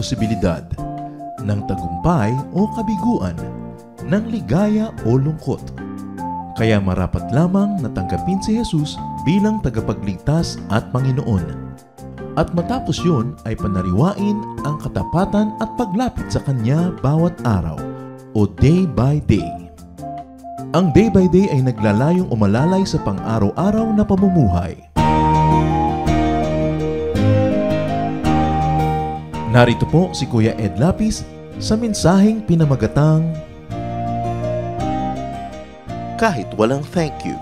posibilidad, ng tagumpay o kabiguan, ng ligaya o lungkot. Kaya marapat lamang na tanggapin si Jesus bilang tagapagligtas at Panginoon. At matapos yun ay panariwain ang katapatan at paglapit sa Kanya bawat araw o day by day. Ang day by day ay naglalayong umalalay sa pang-araw-araw na pamumuhay. Narito po si Kuya Ed Lapis sa mensaheng pinamagatang Kahit Walang Thank You.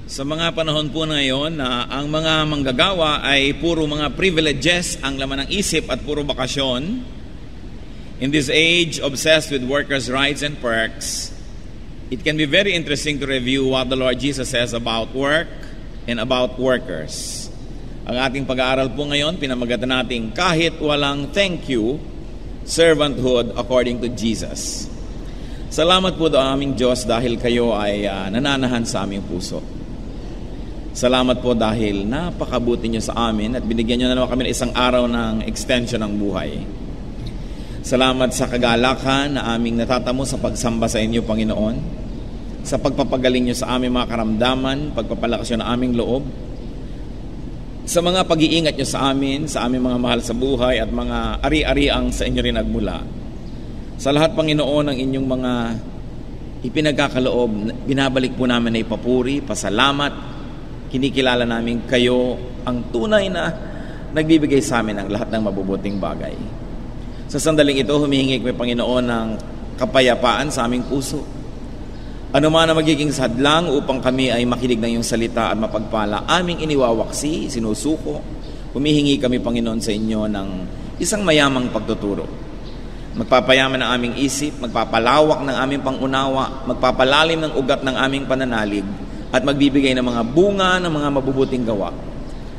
Sa mga panahon po ngayon na ang mga manggagawa ay puro mga privileges ang laman ng isip at puro bakasyon, in this age obsessed with workers' rights and perks, it can be very interesting to review what the Lord Jesus says about work and about workers. Ang ating pag-aaral po ngayon, pinamagatan natin Kahit Walang Thank You, Servanthood According to Jesus. Salamat po do aming Diyos dahil kayo ay nananahan sa aming puso. Salamat po dahil napakabuti niyo sa amin at binigyan niyo na naman kami ng isang araw ng extension ng buhay. Salamat sa kagalakan na aming natatamo sa pagsamba sa inyo, Panginoon, sa pagpapagaling niyo sa aming mga karamdaman, pagpapalakas niyo ng aming loob, sa mga pag-iingat niyo sa aming mga mahal sa buhay at mga ari-ariang sa inyo rin nagmula. Sa lahat, Panginoon, ng inyong mga ipinagkakaloob, binabalik po namin na ipapuri, pasalamat. Kinikilala namin kayo ang tunay na nagbibigay sa amin ng lahat ng mabubuting bagay. Sa sandaling ito, humihingi kami, Panginoon, ng kapayapaan sa aming puso. Ano man ang magiging sadlang upang kami ay makinig ng iyong salita at mapagpala, aming iniwawaksi, sinusuko. Humihingi kami, Panginoon, sa inyo ng isang mayamang pagtuturo. Magpapayaman ng aming isip, magpapalawak ng aming pangunawa, magpapalalim ng ugat ng aming pananalig, at magbibigay ng mga bunga ng mga mabubuting gawa.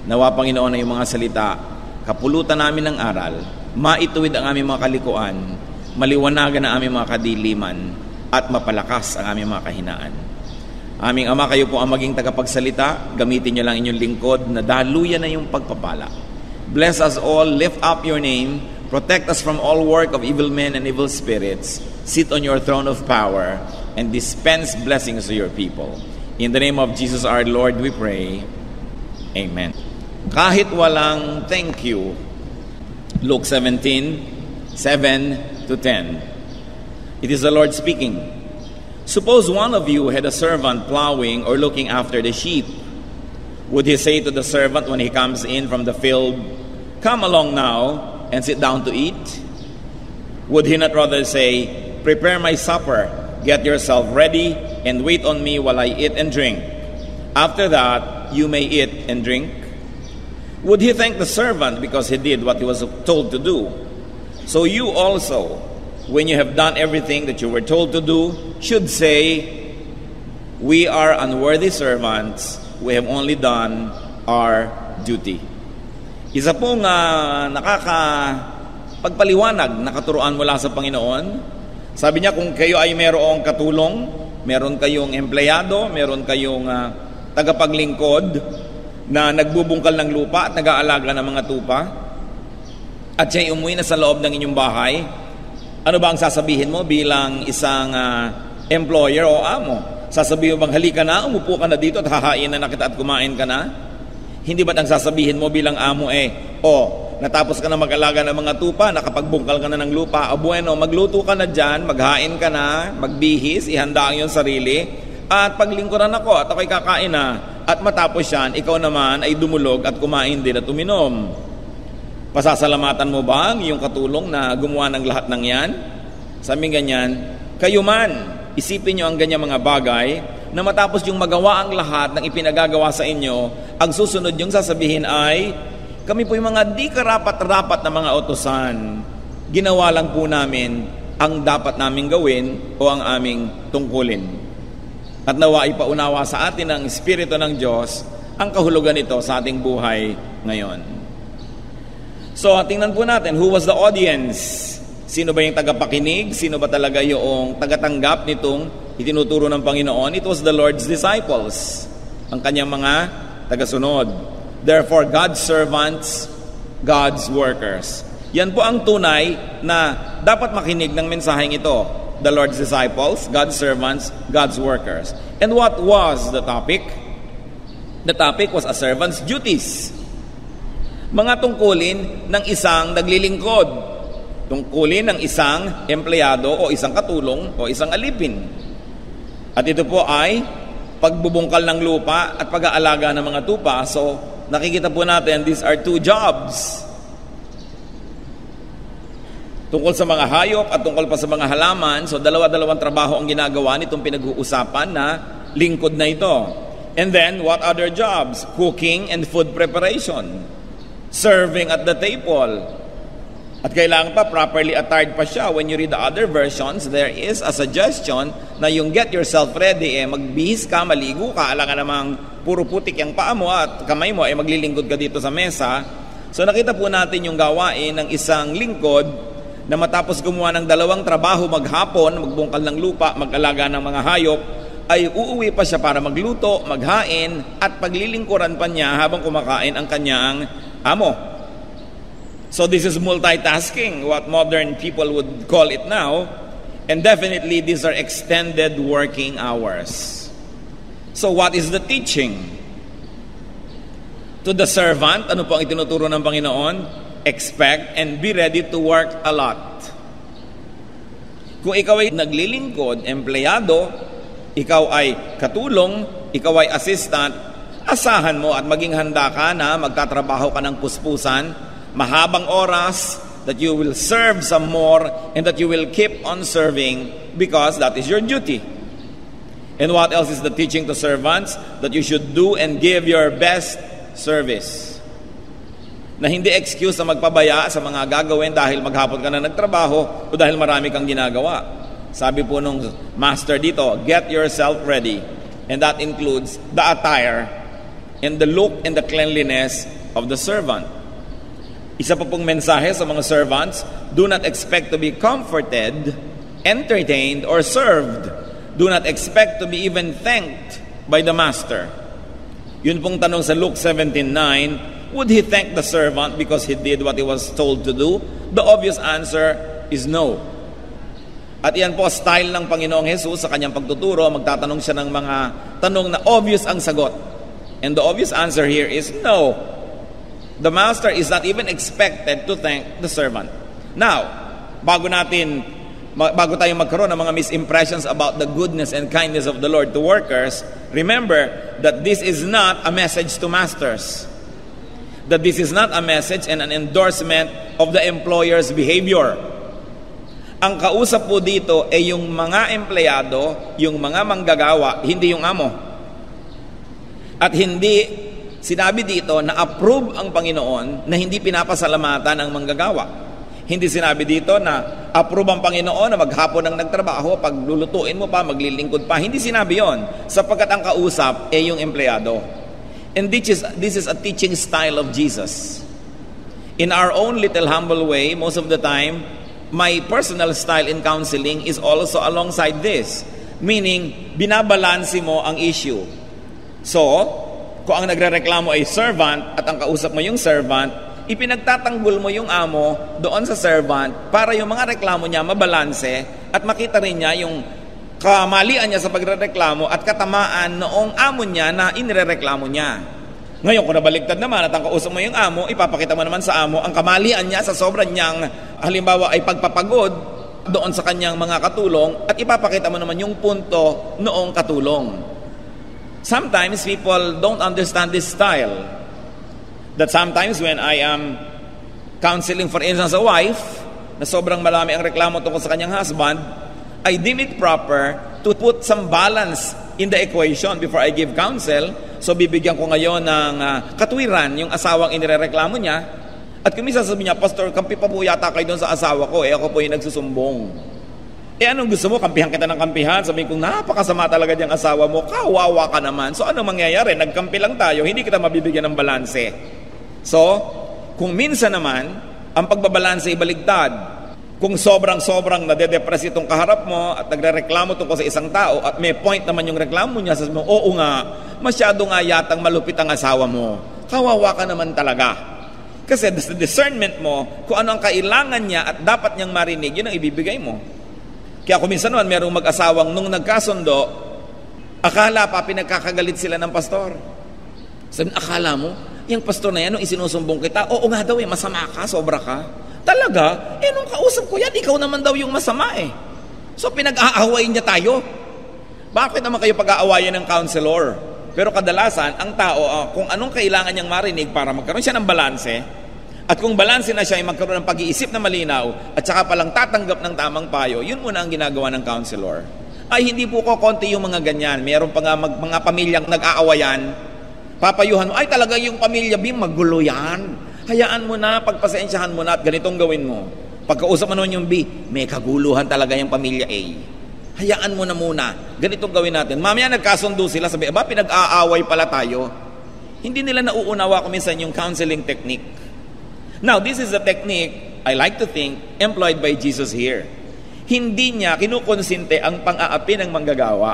Nawa, Panginoon, na yung mga salita, kapulutan namin ng aral, maituwid ang aming mga kalikuan, maliwanagan ang aming mga kadiliman, at mapalakas ang aming mga kahinaan. Aming Ama, kayo po ang maging tagapagsalita, gamitin niyo lang inyong lingkod na daluyan na yung pagpapala. Bless us all, lift up your name, protect us from all work of evil men and evil spirits, sit on your throne of power, and dispense blessings to your people. In the name of Jesus our Lord, we pray. Amen. Kahit walang thank you. Luke 17:7-10. It is the Lord speaking. Suppose one of you had a servant plowing or looking after the sheep. Would he say to the servant when he comes in from the field, "Come along now and sit down to eat"? Would he not rather say, "Prepare my supper, get yourself ready, and wait on me while I eat and drink. After that, you may eat and drink"? Would he thank the servant because he did what he was told to do? So you also, when you have done everything that you were told to do, should say, "We are unworthy servants. We have only done our duty." Isa pong nakakapagpaliwanag na katuruan mula sa Panginoon. Sabi niya, kung kayo ay mayroong katulong, meron kayong empleyado, meron kayong tagapaglingkod na nagbubungkal ng lupa at nag-aalaga ng mga tupa, at siya'y umuwi na sa loob ng inyong bahay, ano ba ang sasabihin mo bilang isang employer o amo? Sasabihin mo bang, halika na, umupo ka na dito at hahain na kita at kumain ka na? Hindi ba't ang sasabihin mo bilang amo natapos ka na mag-alaga ng mga tupa, nakapagbungkal ka na ng lupa, bueno, magluto ka na dyan, maghain ka na, magbihis, ihanda ang iyong sarili, at paglingkuran ako at ako'y kakain na. At matapos yan, ikaw naman ay dumulog at kumain din at uminom. Pasasalamatan mo ba ang iyong katulong na gumawa ng lahat ng yan? Sabi ganyan, kayo man, isipin nyo ang ganyang mga bagay, na matapos yung magawa ang lahat ng ipinagagawa sa inyo, ang susunod yung sasabihin ay, kami po yung mga di karapat-rapat na mga utusan. Ginawa lang po namin ang dapat naming gawin o ang aming tungkulin. At nawa ipaunawa sa atin ng Espiritu ng Diyos ang kahulugan nito sa ating buhay ngayon. So, tingnan po natin, who was the audience? Sino ba yung tagapakinig? Sino ba talaga yung tagatanggap nitong itinuturo ng Panginoon? It was the Lord's disciples, ang kanyang mga tagasunod. Therefore, God's servants, God's workers. Yan po ang tunay na dapat makinig ng mensaheng ito. The Lord's disciples, God's servants, God's workers. And what was the topic? The topic was a servant's duties. Mga tungkulin ng isang naglilingkod. Tungkulin ng isang empleyado o isang katulong o isang alipin. At ito po ay pagbubungkal ng lupa at pag-aalaga ng mga tupa. So, nakikita po natin, these are two jobs. Tungkol sa mga hayop at tungkol pa sa mga halaman, so dalawa-dalawang trabaho ang ginagawa nitong pinag-uusapan na lingkod na ito. And then, what other jobs? Cooking and food preparation. Serving at the table. At kailangan pa, properly attired pa siya. When you read the other versions, there is a suggestion na yung get yourself ready, magbihis ka, maligo ka, alam ka namang puro putik yung paa mo at kamay mo, maglilingkod ka dito sa mesa. So nakita po natin yung gawain ng isang lingkod na matapos gumawa ng dalawang trabaho maghapon, magbungkal ng lupa, mag-alaga ng mga hayop, ay uuwi pa siya para magluto, maghain, at paglilingkuran pa niya habang kumakain ang kanyang amo. So this is multitasking, what modern people would call it now, and definitely these are extended working hours. So what is the teaching? To the servant, ano po ang itinuturo ng Panginoon? Expect and be ready to work a lot. Kung ikaw ay naglilingkod, empleyado, ikaw ay katulong, ikaw ay assistant, asahan mo at maging handa ka na magtatrabaho ka ng puspusan, mahabang oras, that you will serve some more and that you will keep on serving because that is your duty. And what else is the teaching to servants? That you should do and give your best service. Na hindi excuse na magpabaya sa mga gagawin dahil maghapon ka na nagtrabaho o dahil marami kang ginagawa. Sabi po nung master dito, get yourself ready. And that includes the attire and the look and the cleanliness of the servant. Isa pa pong mensahe sa mga servants, do not expect to be comforted, entertained, or served. Do not expect to be even thanked by the master. Yun pong tanong sa Luke 17:9, would he thank the servant because he did what he was told to do? The obvious answer is no. At iyan po style ng Panginoong Jesus sa kanyang pagtuturo, magtatanong siya ng mga tanong na obvious ang sagot. And the obvious answer here is no. The master is not even expected to thank the servant. Now, bago tayo magkaroon ng mga misimpressions about the goodness and kindness of the Lord to workers, remember that this is not a message to masters. That this is not a message and an endorsement of the employer's behavior. Ang kausap po dito ay yung mga empleyado, yung mga manggagawa, hindi yung amo. At hindi sinabi dito na approve ang Panginoon na hindi pinapasalamatan ang manggagawa. Hindi sinabi dito na approve ang Panginoon na maghapon ang nagtrabaho, pag lulutuin mo pa, maglilingkod pa. Hindi sinabi yon, sapagkat ang kausap ay yung empleyado. And this is a teaching style of Jesus. In our own little humble way, most of the time, my personal style in counseling is also alongside this. Meaning, binabalansi mo ang issue. So, kung ang nagrereklamo ay servant at ang kausap mo yung servant, ipinagtatanggol mo yung amo doon sa servant para yung mga reklamo niya mabalanse at makita rin niya yung kamalian niya sa pagrereklamo at katamaan noong amo niya na inirereklamo niya. Ngayon, kung nabaligtad naman at ang kausap mo yung amo, ipapakita mo naman sa amo ang kamalian niya sa sobrang niyang, halimbawa ay pagpapagod doon sa kanyang mga katulong at ipapakita mo naman yung punto noong katulong. Sometimes people don't understand this style. That sometimes when I am counseling, for instance, a wife na sobrang marami ang reklamo tungkol sa kanyang husband, I deem it proper to put some balance in the equation before I give counsel. So bibigyan ko ngayon ng katwiran yung asawang inirereklamo niya. At kung minsan sabi niya, Pastor, kampi pa po yata kayo doon sa asawa ko, ako po yung nagsusumbong. Anong gusto mo? Kampihan kita ng kampihan. Sabihin ko, napakasama talaga diyang asawa mo, kawawa ka naman. So ano mangyayari? Nagkampi lang tayo, hindi kita mabibigyan ng balanse. So, kung minsan naman, ang pagbabalanse ay baligtad. Kung sobrang nade-depress itong kaharap mo at nagrereklamo tungkol sa isang tao at may point naman yung reklamo niya, sasabihin mo, oo nga, masyado nga yatang malupit ang asawa mo. Kawawa ka naman talaga. Kasi the discernment mo, kung ano ang kailangan niya at dapat niyang marinig, yun ang ibibigay mo. Kaya kung minsan naman, merong mag-asawang nung nagkasundo, akala pa pinagkakagalit sila ng pastor. Sabi, akala mo, yung pastor na yan, nung isinusumbong kita, oo nga daw, masama ka, sobra ka. Talaga? Nung kausap ko yan, ikaw naman daw yung masama eh. So pinag-aawayin niya tayo. Bakit naman kayo pag-aawayan ng counselor? Pero kadalasan, ang tao, kung anong kailangan niyang marinig para magkaroon siya ng balanse, at kung balanse na siya ay magkaroon ng pag-iisip na malinaw, at saka palang tatanggap ng tamang payo, yun muna ang ginagawa ng counselor. Ay, hindi po ko konti yung mga ganyan. Meron pa nga mga pamilyang nag-aawayan, papayuhan mo, ay talaga yung pamilya B, magulo yan. Hayaan mo na, pagpasensyahan mo na at ganitong gawin mo. Pagkausap mo naman yung B, may kaguluhan talaga yung pamilya A. Hayaan mo na muna, ganitong gawin natin. Mamaya nagkasundo sila, sabi, pinag-aaway pala tayo. Hindi nila nauunawa kung minsan yung counseling technique. Now, this is a technique, I like to think, employed by Jesus here. Hindi niya kinukonsinte ang pang-aapi ng manggagawa.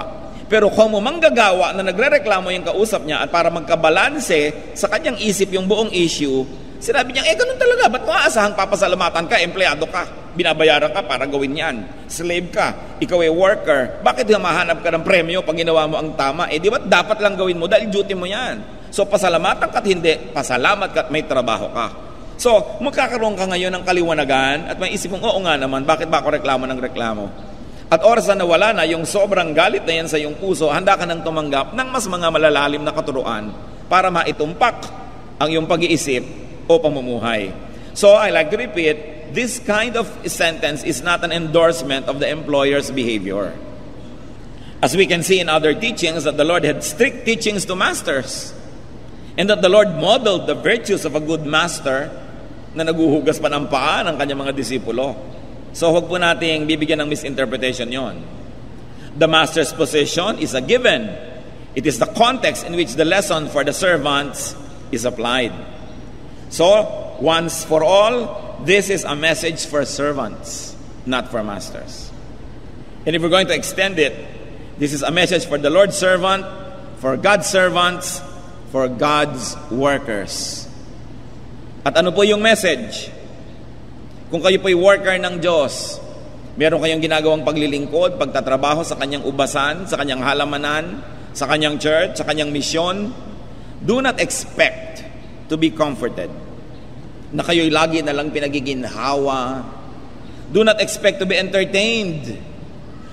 Pero kung manggagawa na nagre-reklamo yung kausap niya at para magkabalanse sa kanyang isip yung buong issue, sinabi niya, ganun talaga, ba't mo aasahang papasalamatan ka, empleyado ka, binabayaran ka para gawin yan, slave ka, ikaw ay worker, bakit mahanap ka ng premyo pag ginawa mo ang tama? Di ba dapat lang gawin mo dahil duty mo yan? So pasalamatan ka at hindi, pasalamat ka at may trabaho ka. So magkakaroon ka ngayon ng kaliwanagan at may isip mong, oo nga naman, bakit ba ako reklamo ng reklamo? At oras na nawala na yung sobrang galit na yan sa iyong puso, handa ka nang tumanggap ng mas mga malalalim na katuruan para maitumpak ang iyong pag-iisip o pamumuhay. So I like to repeat, this kind of sentence is not an endorsement of the employer's behavior. As we can see in other teachings, that the Lord had strict teachings to masters, and that the Lord modeled the virtues of a good master na naguhugas pa ng paa ng kanyang mga disipulo. So huwag po nating bibigyan ng misinterpretation yon. The master's position is a given. It is the context in which the lesson for the servants is applied. So, once for all, this is a message for servants, not for masters. And if we're going to extend it, this is a message for the Lord's servant, for God's servants, for God's workers. At ano po yung message? Kung kayo po'y worker ng Diyos, meron kayong ginagawang paglilingkod, pagtatrabaho sa kanyang ubasan, sa kanyang halamanan, sa kanyang church, sa kanyang misyon, do not expect to be comforted, na kayo'y lagi na lang pinagiginhawa. Do not expect to be entertained,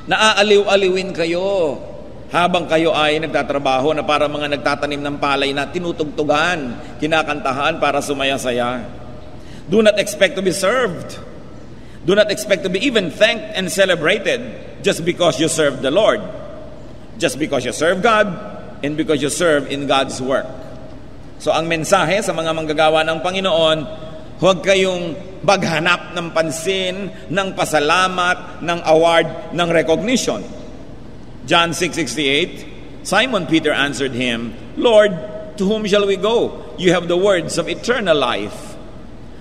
na aaliw-aliwin kayo habang kayo ay nagtatrabaho na para mga nagtatanim ng palay na tinutugtugan, kinakantahan para sumaya-saya. Do not expect to be served. Do not expect to be even thanked and celebrated just because you serve the Lord. Just because you serve God and because you serve in God's work. So ang mensahe sa mga manggagawa ng Panginoon, huwag kayong maghanap ng pansin, ng pasalamat, ng award, ng recognition. John 6:68, Simon Peter answered him, Lord, to whom shall we go? You have the words of eternal life.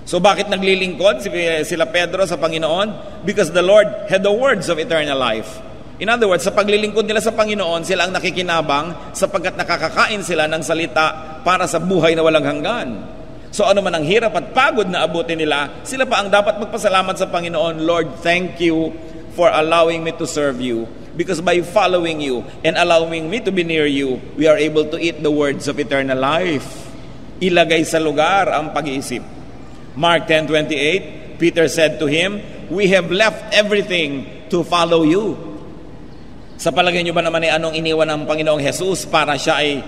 So bakit naglilingkod sila Pedro sa Panginoon? Because the Lord had the words of eternal life. In other words, sa paglilingkod nila sa Panginoon, sila ang nakikinabang sapagkat nakakakain sila ng salita para sa buhay na walang hanggan. So ano man ang hirap at pagod na abutin nila, sila pa ang dapat magpasalamat sa Panginoon, Lord, thank you for allowing me to serve you. Because by following you and allowing me to be near you, we are able to eat the words of eternal life. Ilagay sa lugar ang pag-iisip. Mark 10:28, Peter said to him, we have left everything to follow you. Sa palagay niyo ba naman ay anong iniwan ng Panginoong Jesus para siya ay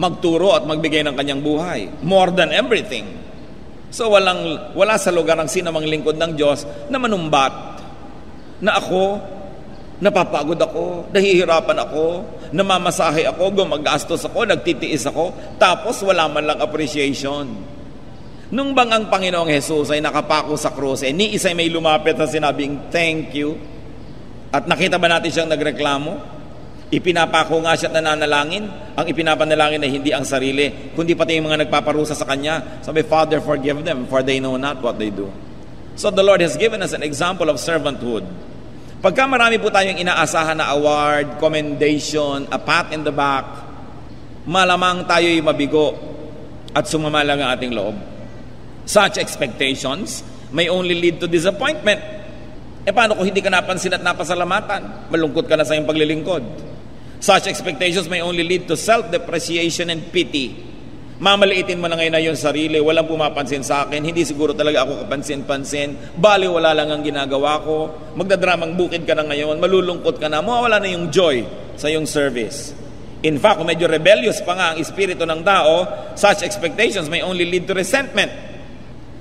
magturo at magbigay ng kanyang buhay? More than everything. So wala sa lugar ang sinamang lingkod ng Diyos na manumbat, na ako, napapagod ako, nahihirapan ako, namamasahe ako, gumagastos ako, nagtitiis ako, tapos wala man lang appreciation. Nung bang ang Panginoong Jesus ay nakapako sa krus, ni isa may lumapit na sinabing, thank you. At nakita ba natin siyang nagreklamo? Ipinapako nga siya at nananalangin. Ang ipinapanalangin ay hindi ang sarili, kundi pati yung mga nagpaparusa sa kanya. Sabi, Father, forgive them, for they know not what they do. So the Lord has given us an example of servanthood. Pagka marami po tayong inaasahan na award, commendation, a pat in the back, malamang tayo'y mabigo at sumama lang ang ating loob. Such expectations may only lead to disappointment. Paano kung hindi ka napansin at napasalamatan? Malungkot ka na sa iyong paglilingkod. Such expectations may only lead to self-depreciation and pity. Mamaliitin mo na ngayon na yung sarili, walang pumapansin sa akin, hindi siguro talaga ako kapansin-pansin, bali wala lang ang ginagawa ko, magdadramang bukid ka na ngayon, malulungkot ka na, mawawala na yung joy sa iyong service. In fact, kung medyo rebellious pa nga ang espiritu ng tao, such expectations may only lead to resentment.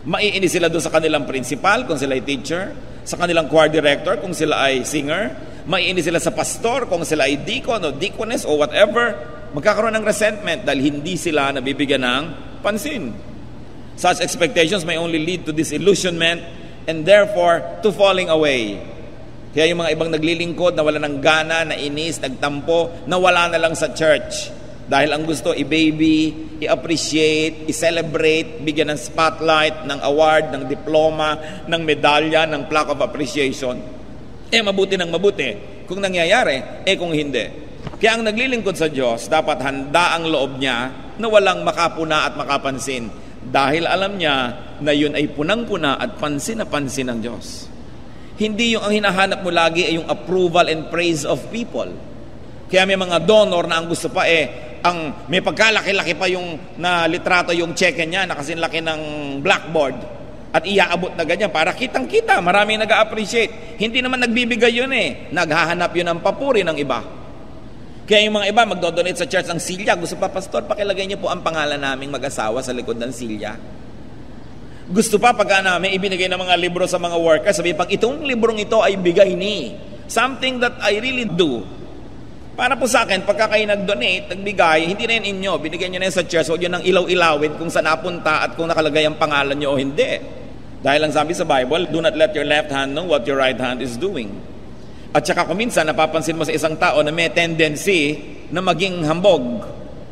Maiinis sila doon sa kanilang principal kung sila ay teacher, sa kanilang choir director kung sila ay singer, maiinis sila sa pastor kung sila ay deacon o deaconess o whatever. Magkakaroon ng resentment dahil hindi sila nabibigyan ng pansin. Such expectations may only lead to disillusionment and therefore to falling away. Kaya yung mga ibang naglilingkod na wala ng gana, nainis, nagtampo, nawala na lang sa church. Dahil ang gusto, i-baby, i-appreciate, i-celebrate, bigyan ng spotlight, ng award, ng diploma, ng medalya, ng plaque of appreciation. Mabuti ng mabuti. Kung nangyayari, kung hindi. Kaya ang naglilingkod sa Diyos, dapat handa ang loob niya na walang makapuna at makapansin. Dahil alam niya na yun ay punang-puna at pansin na pansin ng Diyos. Hindi yung ang hinahanap mo lagi ay yung approval and praise of people. Kaya may mga donor na ang gusto pa ang may pagkalaki-laki pa yung na litrato yung cheque niya na kasing laki ng blackboard at iaabot na ganyan para kitang-kita, marami nag-appreciate. Hindi naman nagbibigay yun naghahanap yun ng papuri ng iba. Kaya yung mga iba magdodonate sa church ng silya. Gusto pa, pastor, pakilagay niyo po ang pangalan naming mag-asawa sa likod ng silya. Gusto pa pagka namin ibinigay ng mga libro sa mga workers, sabi pag itong librong ito ay bigay ni something that I really do. Para po sa akin, pagka kayo nag-donate, nagbigay, hindi na yun inyo, binigyan nyo na yun sa church, huwag yun ang ilaw-ilawin kung saan napunta at kung nakalagay ang pangalan nyo o hindi. Dahil ang sabi sa Bible, do not let your left hand know what your right hand is doing. At saka kung minsan napapansin mo sa isang tao na may tendency na maging hambog,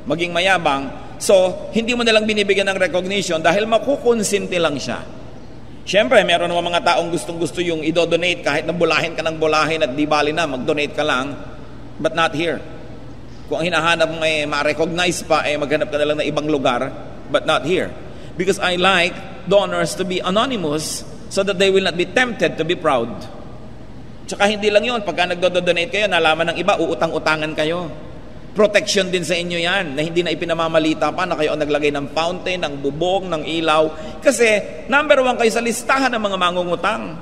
maging mayabang, so hindi mo nalang binibigyan ng recognition dahil makukonsinti lang siya. Siyempre, meron naman mga taong gustong-gusto yung idodonate kahit na bulahin ka ng bulahin at di bali na, mag-donate ka lang, but not here. Kung ang hinahanap mo ma-recognize pa, maghanap ka na lang na ibang lugar, but not here. Because I like donors to be anonymous so that they will not be tempted to be proud. Tsaka hindi lang yun, pagka nagdo-donate kayo, nalaman ng iba, uutang-utangan kayo. Protection din sa inyo yan, na hindi na ipinamamalita pa na kayo ang naglagay ng fountain, ng bubong, ng ilaw. Kasi, number 1 kayo sa listahan ng mga mangungutang.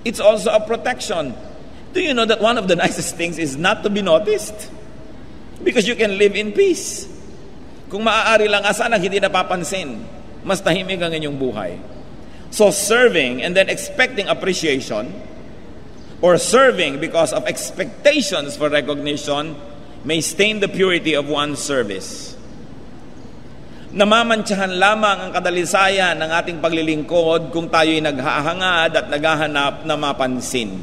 It's also a protection. Do you know that one of the nicest things is not to be noticed? Because you can live in peace. Kung maaari lang, asan ang hindi napapansin? Mas tahimik ang inyong buhay. So, serving and then expecting appreciation, or serving because of expectations for recognition may stain the purity of one's service. Namamantsahan lamang ang kadalisayan ng ating paglilingkod kung tayo'y naghahangad at naghahanap na mapansin.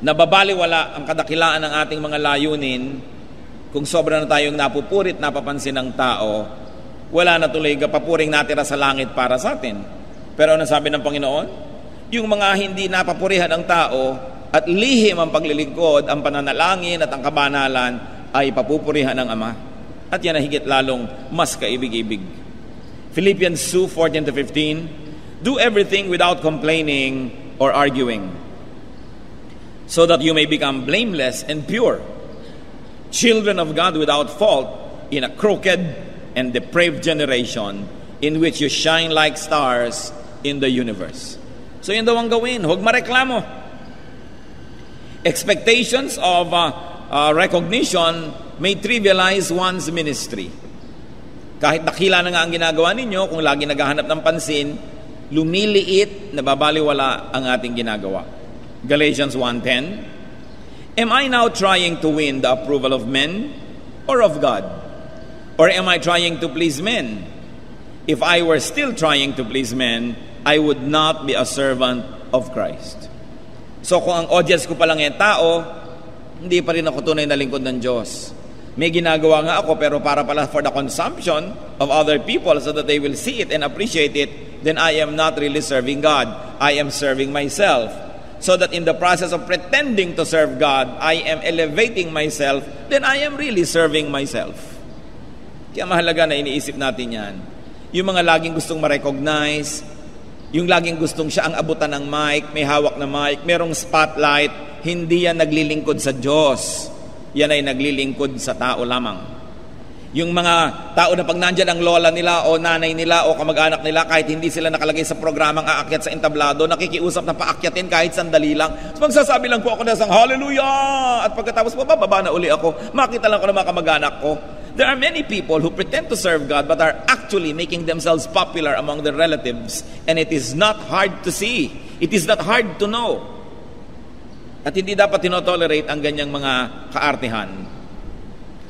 Nababaliwala ang kadakilaan ng ating mga layunin kung sobra na tayong napupurit, napapansin ng tao, wala na tuloy kapapuring natira sa langit para sa atin. Pero ano sabi ng Panginoon? Yung mga hindi napapurihan ng tao at lihim ang paglilingkod, ang pananalangin at ang kabanalan ay papupurihan ng Ama. At yan ay higit lalong mas kaibig-ibig. Philippians 2:14-15, do everything without complaining or arguing, so that you may become blameless and pure, children of God without fault in a crooked and depraved generation in which you shine like stars in the universe. So yun daw ang gawin, huwag mareklamo. Expectations of recognition may trivialize one's ministry. Kahit dakila na nga ang ginagawa ninyo, kung lagi naghahanap ng pansin, lumiliit, nababaliwala ang ating ginagawa. Galatians 1:10, am I now trying to win the approval of men or of God? Or am I trying to please men? If I were still trying to please men, I would not be a servant of Christ. So kung ang audience ko pa lang tao, hindi pa rin ako tunay na lingkod ng Diyos. May ginagawa nga ako pero para pala for the consumption of other people so that they will see it and appreciate it, then I am not really serving God. I am serving myself. So that in the process of pretending to serve God, I am elevating myself, then I am really serving myself. Kaya mahalaga na iniisip natin yan. Yung mga laging gustong ma-recognize, yung laging gustong siya ang abutan ng mic, may hawak na mic, merong spotlight, hindi yan naglilingkod sa Diyos. Yan ay naglilingkod sa tao lamang. Yung mga tao na pag nandyan ang lola nila o nanay nila o kamag-anak nila, kahit hindi sila nakalagay sa programang aakyat sa entablado, nakikiusap na paakyatin kahit sandali lang. So magsasabi lang po ako na isang hallelujah! At pagkatapos po, bababa na uli ako. Makita lang ko ng mga kamag-anak ko. There are many people who pretend to serve God but are actually making themselves popular among their relatives. And it is not hard to see. It is not hard to know. At hindi dapat tinotolerate ang ganyang mga kaartehan.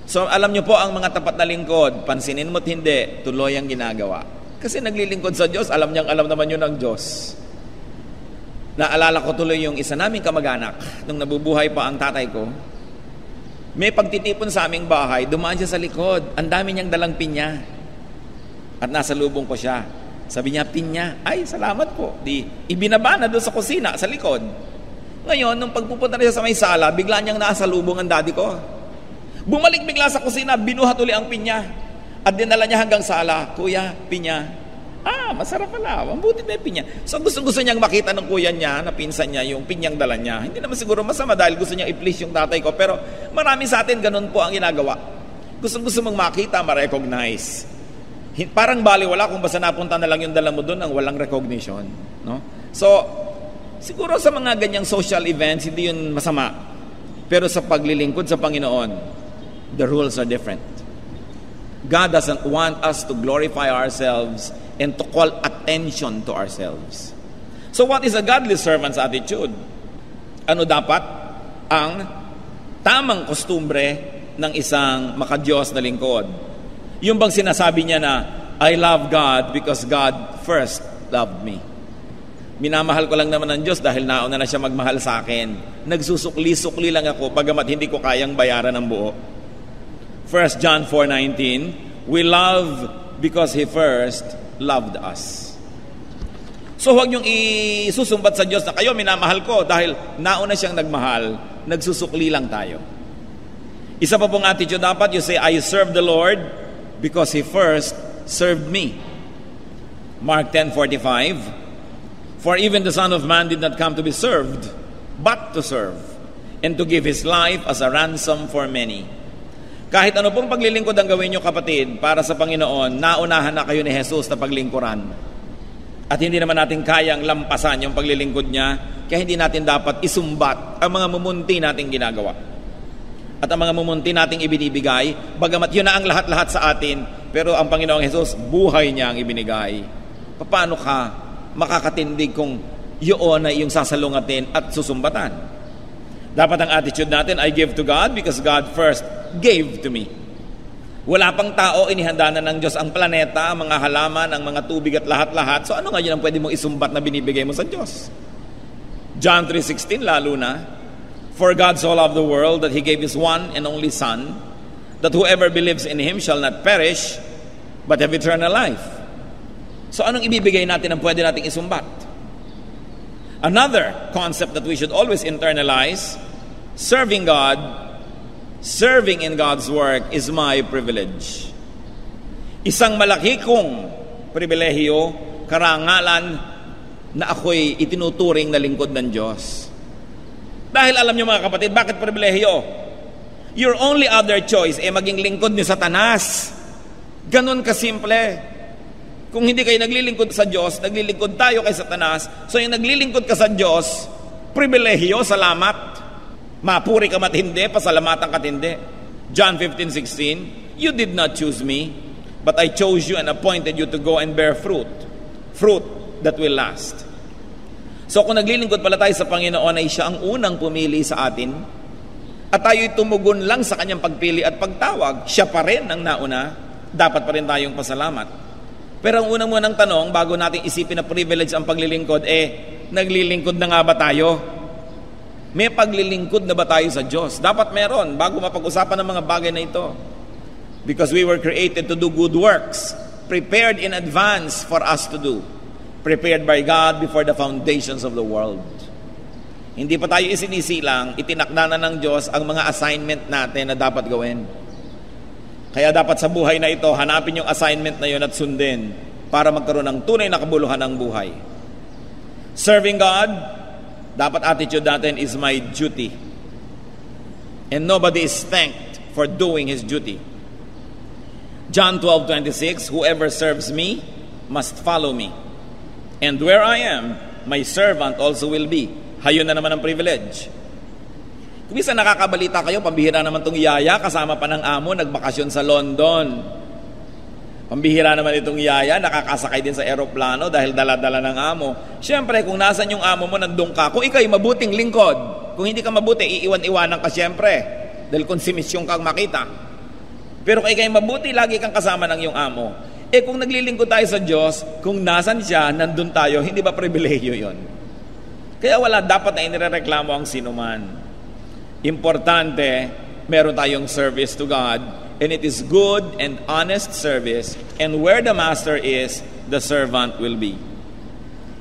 So alam nyo po ang mga tapat na lingkod, pansinin mo't hindi, tuloy ang ginagawa. Kasi naglilingkod sa Diyos, alam naman yun ng Diyos. Naalala ko tuloy yung isa naming kamag-anak, nung nabubuhay pa ang tatay ko. May pagtitipon sa aming bahay, dumaan siya sa likod, ang dami niyang dalang pinya. At nasa lubong ko siya. Sabi niya, pinya, ay salamat po. Ibinaba na doon sa kusina, sa likod. Ngayon, nung pagpupunta na siya sa may sala, bigla niyang nasa lubong ang daddy ko. Bumalik bigla sa kusina, binuhat uli ang pinya. At dinala niya hanggang sala, kuya, pinya. Masarap pala, mabuti na yung pinya. So gusto niyang makita ng kuya niya, na pinsan niya, yung pinyang dala niya. Hindi naman siguro masama dahil gusto niyang i-please yung tatay ko. Pero marami sa atin, ganun po ang ginagawa. Gusto mong makita, ma-recognize. Parang baliwala kung basta napunta na lang yung dala mo doon ang walang recognition. No? So, siguro sa mga ganyang social events, hindi yun masama. Pero sa paglilingkod sa Panginoon, the rules are different. God doesn't want us to glorify ourselves and to call attention to ourselves. So what is a godly servant's attitude? Ano dapat ang tamang kostumbre ng isang makadiyos na lingkod? Yung bang sinasabi niya na, I love God because God first loved me. Minamahal ko lang naman ng Diyos dahil nauna na siya magmahal sa akin. Nagsusukli-sukli lang ako pagamat hindi ko kayang bayaran ng buo. 1 John 4:19, we love because He first loved us. So huwag niyong isusumbat sa Diyos na kayo minamahal ko dahil nauna siyang nagmahal, nagsusukli lang tayo. Isa pa pong attitude dapat, you say, I serve the Lord because He first served me. Mark 10:45, for even the Son of Man did not come to be served, but to serve, and to give His life as a ransom for many. Kahit ano pong paglilingkod ang gawin nyo kapatid, para sa Panginoon, naunahan na kayo ni Jesus na paglingkuran. At hindi naman natin kayang lampasan yung paglilingkod niya, kaya hindi natin dapat isumbat ang mga mumunti nating ginagawa. At ang mga mumunti nating ibinibigay, bagamat yun na ang lahat-lahat sa atin, pero ang Panginoong Jesus, buhay niya ang ibinigay. Paano ka makakatindig kung yun ay yung sasalungatin at susumbatan? Dapat ang attitude natin, I give to God because God first gave to me. Wala pang tao, inihanda na ng Diyos ang planeta, ang mga halaman, ang mga tubig at lahat-lahat. So ano nga yun ang pwede mong isumbat na binibigay mo sa Diyos? John 3:16 lalo na, for God so loved the world that He gave His one and only Son, that whoever believes in Him shall not perish, but have eternal life. So anong ibibigay natin ang pwede nating isumbat? Another concept that we should always internalize, serving God, serving in God's work is my privilege. Isang malaki kong pribilehiyo, karangalan na ako'y itinuturing na lingkod ng Diyos. Dahil alam niyo mga kapatid, bakit pribilehiyo? Your only other choice ay maging lingkod ni Satanas. Ganon kasimple. Kung hindi kayo naglilingkod sa Diyos, naglilingkod tayo kay Satanas. So yung naglilingkod ka sa Diyos, pribilehiyo, salamat. Mapuri ka matindi, pasalamatan ka tindi. John 15:16, you did not choose me, but I chose you and appointed you to go and bear fruit. Fruit that will last. So kung naglilingkod pala tayo sa Panginoon ay siya ang unang pumili sa atin, at tayo'y tumugon lang sa kanyang pagpili at pagtawag, siya pa rin ang nauna, dapat pa rin tayong pasalamat. Pero ang unang munang tanong, bago natin isipin na privilege ang paglilingkod, naglilingkod na nga ba tayo? May paglilingkod na ba tayo sa Diyos? Dapat meron bago mapag-usapan ng mga bagay na ito. Because we were created to do good works, prepared in advance for us to do. Prepared by God before the foundations of the world. Hindi pa tayo isinisilang, itinakda na ng Diyos ang mga assignment natin na dapat gawin. Kaya dapat sa buhay na ito, hanapin yung assignment na yun at sundin para magkaroon ng tunay na kabuluhan ng buhay. Serving God, dapat attitude natin is my duty. And nobody is thanked for doing his duty. John 12:26, whoever serves me must follow me. And where I am, my servant also will be. Hayon na naman ang privilege. Kung minsan nakakabalita kayo, pambihira naman itong yaya, kasama pa ng amo, nagbakasyon sa London. Pambihira naman itong yaya, nakakasakay din sa eroplano dahil dala-dala ng amo. Siyempre, kung nasan yung amo mo, nandun ka. Kung ikaw'y mabuting lingkod, kung hindi ka mabuti, iiwan-iwanan ka siyempre. Dahil konsumisyon kang makita. Pero kung ikaw'y mabuti, lagi kang kasama ng iyong amo. Kung naglilingkod tayo sa Diyos, kung nasan siya, nandun tayo, hindi ba pribilehiyo yon? Kaya wala dapat na inireklamo ang sinuman. Importante, meron tayong service to God, and it is good and honest service, and where the master is, the servant will be.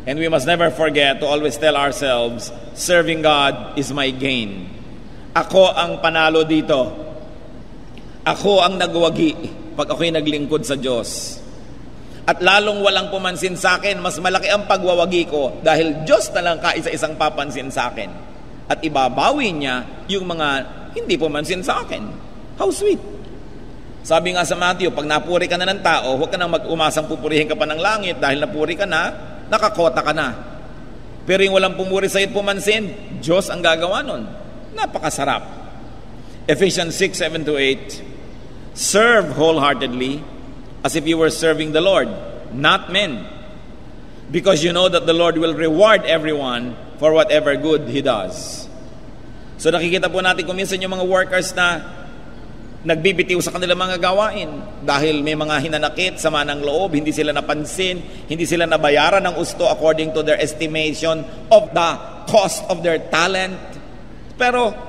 And we must never forget to always tell ourselves, serving God is my gain. Ako ang panalo dito. Ako ang nagwagi pag ako'y naglingkod sa Diyos. At lalong walang pumansin sa akin, mas malaki ang pagwawagi ko dahil Diyos na lang kaisa-isang papansin sa akin. At ibabawi niya yung mga hindi pumansin sa akin. How sweet! Sabi nga sa Matthew, pag napuri ka na ng tao, huwag ka nang mag-umasang pupurihin ka pa ng langit dahil napuri ka na, nakakota ka na. Pero yung walang pumuri sa'yo't pumansin, Diyos ang gagawa nun. Napakasarap. Ephesians 6:7-8, serve wholeheartedly as if you were serving the Lord, not men, because you know that the Lord will reward everyone for whatever good He does. So nakikita po natin kung minsan yung mga workers na nagbibitiw sa kanilang mga gawain dahil may mga hinanakit, sama ng loob, hindi sila napansin, hindi sila nabayaran ng gusto according to their estimation of the cost of their talent. Pero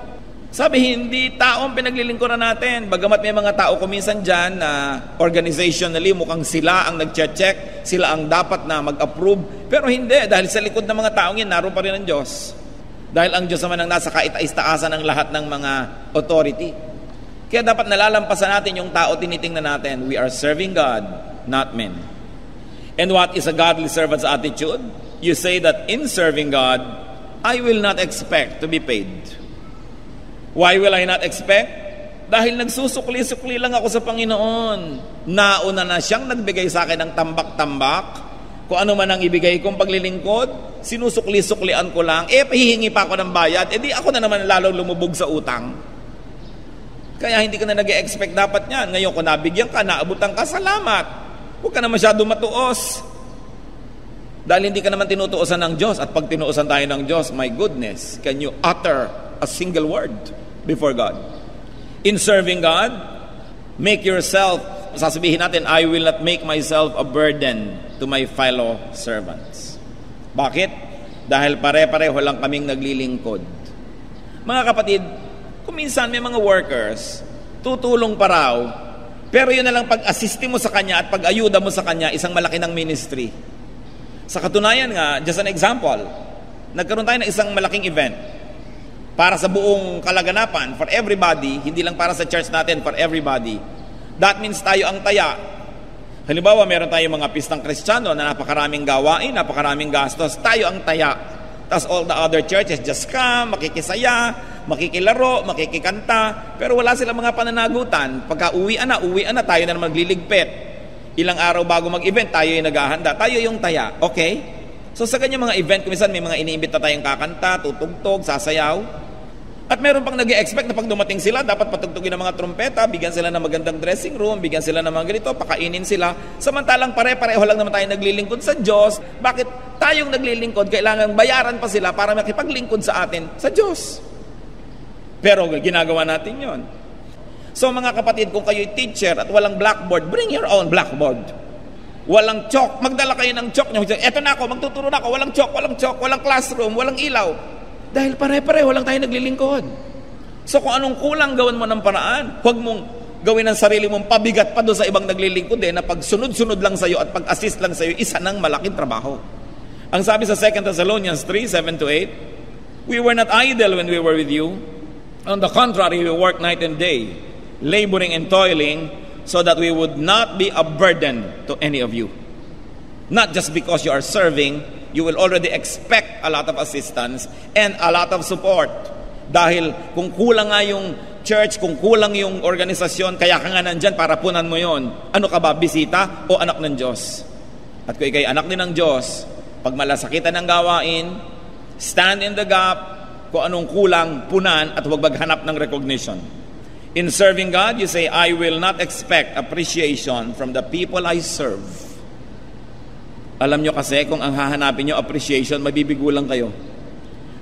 sabi, hindi taong pinaglilingkuran natin. Bagamat may mga tao kuminsan dyan na organizationally mukhang sila ang nag-check, sila ang dapat na mag-approve. Pero hindi, dahil sa likod ng mga taong yan, naroon pa rin ang Diyos. Dahil ang Diyos naman ang nasa kaitais-taasan ng lahat ng mga authority. Kaya dapat nalalampasan natin yung tao, tinitingnan natin. We are serving God, not men. And what is a godly servant's attitude? You say that in serving God, I will not expect to be paid. Why will I not expect? Dahil nagsusukli-sukli lang ako sa Panginoon. Nauna na siyang nagbigay sa akin ng tambak-tambak. Kung ano man ang ibigay kong paglilingkod, sinusukli-suklian ko lang. Pahihingi pa ako ng bayad. Di ako na naman lalong lumubog sa utang. Kaya hindi ka na nag-expect dapat yan. Ngayon kung nabigyan ka, naabutan ka, salamat. Huwag ka na masyado matuos. Dahil hindi ka naman tinutuosan ng Diyos. At pag tinuusan tayo ng Diyos, my goodness, can you utter a single word before God? In serving God, make yourself, sasabihin natin, I will not make myself a burden to my fellow servants. Bakit? Dahil pare-pareho lang kaming naglilingkod. Mga kapatid, kung minsan may mga workers, tutulong pa raw, pero yun na lang pag-assiste mo sa kanya at pag-ayuda mo sa kanya, isang malaki ng ministry. Sa katunayan nga, just an example, nagkaroon tayo ng isang malaking event para sa buong kalaganapan, for everybody, hindi lang para sa church natin, for everybody. That means tayo ang taya. Halimbawa, meron tayong mga pistang Kristiyano na napakaraming gawain, napakaraming gastos, tayo ang taya. Tapos all the other churches just come, makikisaya, makikilaro, makikikanta, pero wala silang mga pananagutan. Pagka uwian na, tayo na magliligpit. Ilang araw bago mag-event, tayo yung naghahanda, tayo yung taya. Okay? So sa kanya mga event, kumisan may mga iniimbita tayong kakanta, tutugtog, sasayaw. At meron pang nag-i-expect na pag dumating sila, dapat patugtugin ng mga trumpeta, bigyan sila ng magandang dressing room, bigyan sila ng mga ganito, pakainin sila. Samantalang pare-pareho lang naman tayo naglilingkod sa Diyos. Bakit tayong naglilingkod, kailangan bayaran pa sila para makipaglingkod sa atin sa Diyos? Pero ginagawa natin yon. So mga kapatid, kung kayo'y teacher at walang blackboard, bring your own blackboard. Walang chalk, magdala kayo ng chalk nyo. Eto na ako, magtuturo na ako, walang chalk, walang classroom, walang ilaw. Dahil pare-pareho lang tayo naglilingkod. So kung anong kulang, gawan mo ng paraan. Huwag mong gawin ang sarili mong pabigat pa doon sa ibang naglilingkod na pag sunod-sunod lang sa'yo at pag-assist lang sa'yo, isa ng malaking trabaho. Ang sabi sa 2 Thessalonians 3:7-8, we were not idle when we were with you. On the contrary, we worked night and day, laboring and toiling, so that we would not be a burden to any of you. Not just because you are serving, you will already expect a lot of assistance and a lot of support. Dahil kung kulang nga yung church, kung kulang yung organisasyon, kaya ka nga nandyan para punan mo yon. Ano ka ba, bisita o anak ng Diyos? At kung ikay anak din ng Diyos, pag malasakitan ng gawain, stand in the gap, kung anong kulang, punan, at huwag maghanap ng recognition. In serving God, you say, I will not expect appreciation from the people I serve. Alam nyo kasi, kung ang hahanapin nyo appreciation, mabibigo lang kayo.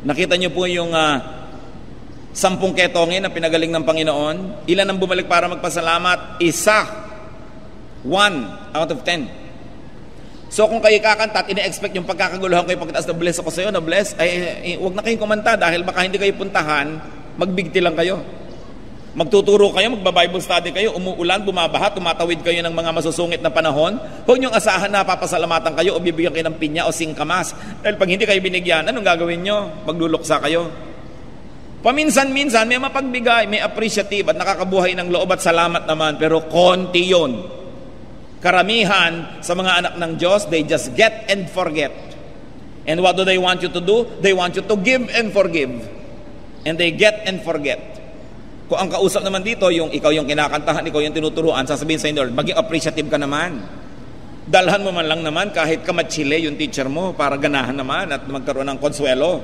Nakita nyo po yung 10 ketongin na pinagaling ng Panginoon. Ilan ang bumalik para magpasalamat? 1 out of 10. So kung kayo kakanta at ine-expect yung pagkakaguluhan kayo pagkataas na bless ako sa'yo, na bless, ay huwag na kayong kumanta dahil baka hindi kayo puntahan, magbigti lang kayo. Magtuturo kayo, magba-Bible study kayo, umuulan, bumabaha, tumatawid kayo ng mga masusungit na panahon. Huwag niyong asahan na papasalamatan kayo o bibigyan kayo ng pinya o singkamas. Dahil pag hindi kayo binigyan, anong gagawin niyo? Magluluksa kayo. Paminsan-minsan, may mapagbigay, may appreciative at nakakabuhay ng loob at salamat naman, pero konti yun. Karamihan sa mga anak ng Diyos, they just get and forget. And what do they want you to do? They want you to give and forgive. And they get and forget. Kung ang kausap naman dito, yung ikaw yung kinakantahan, ikaw yung tinuturuan, sasabihin sa inyo, maging appreciative ka naman. Dalhan mo man lang naman kahit kamatsile yung teacher mo para ganahan naman at magkaroon ng konsuelo.